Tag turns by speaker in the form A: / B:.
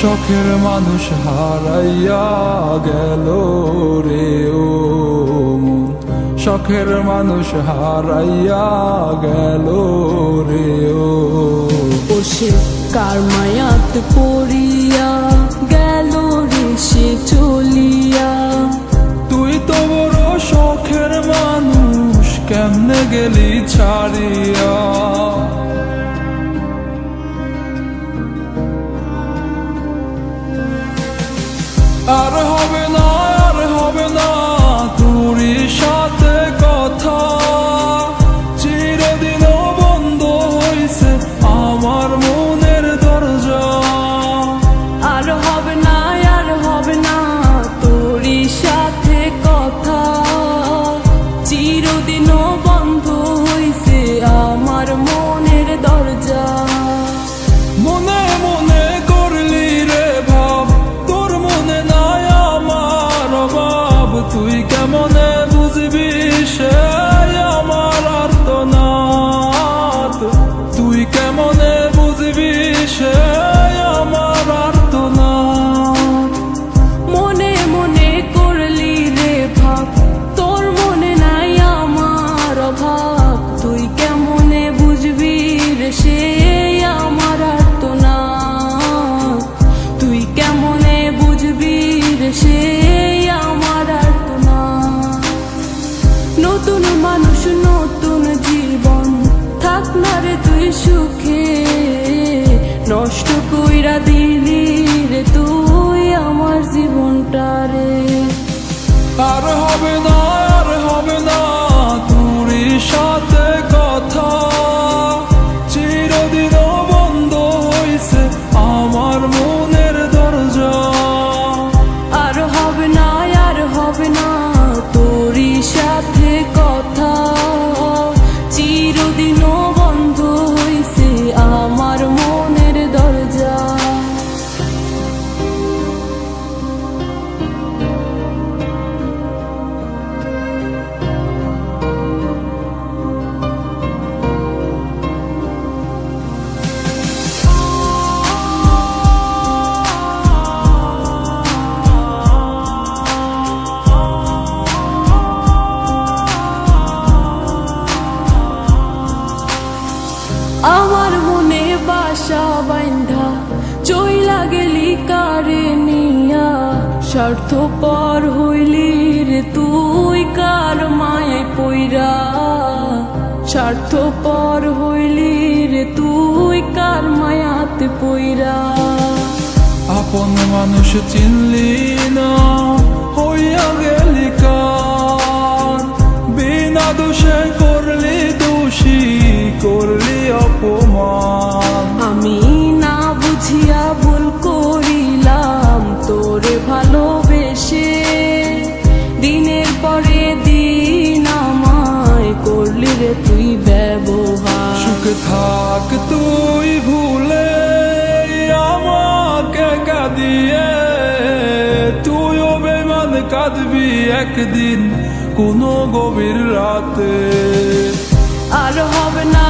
A: শখের মানুষ হারাইয়া গেল রে ও মন, শখের মানুষ হারাইয়া গেল রে ও।
B: সে কার মায়াত পড়িয়া গেল রে সে চলিয়া।
A: তুই তো বড় শখের মানুষ, কেমনে গেলি ছাড়িয়া। আর হবে না, আর হবে না তোরই সাথে কথা, চিরদিনও বন্ধ হইছে আমার মনের দরজা।
B: আর হবে না, আর হবে না তোরই সাথে কথা, চিরদিনও বন্ধ হইছে আমার মনের দরজা।
A: মনে মনে করলি রে ভাব, তোর মনে নাই আমার অভাব। তুই কেমনে বুঝবি সে আমার আর্তনাদ, তুই কেমনে বুঝবি সে আমার আর্তনাদ।
B: মনে মনে করলি রে ভাব, তোর মনে নাই আমার অভাব। তুই কেমনে বুঝবি রে সে আমার আর্তনাদ, তুই কেমনে বুঝবি রে সে আমার আর্তনাদ। নতুন মানুষ নতুন জীবন, থাক না রে তুই সুখে, নষ্ট কইরা দিলি রে তুই আমার জীবনটা রে।
A: আর হবে না, আর হবে না তোরই সাথে কথা, চিরদিনও বন্ধ হইছে আমার মনের দরজা।
B: আর হবে না, আর হবে না তোরই সাথে কথা, চিরদিনও বন্ধ হইছে আমার মনের দরজা। আমার মনে বাসা বাইন্ধা চইলা গেলি কারে নিয়া, স্বার্থপর হইলি রে তুই কার মায়ায় পইরা। স্বার্থপর হইলি রে তুই কার মায়াতে পইরা।
A: আপন মানুষ চিনলি না, হইয়া গেলি কার। বিনা দোষে করলি দোষী, করলি অপমান।
B: আমি না বুঝিয়া ভুল করিলাম তোরে ভালোবেসে, দিনের পরে দিন আমায় করলি রে তুই ব্যবহার।
A: সুখে থাক তুই ভুলে আমাকে কাঁদিয়ে, তুইও বেমান কাঁদবি একদিন কোনো গভীর রাতে।
B: আর হবে না,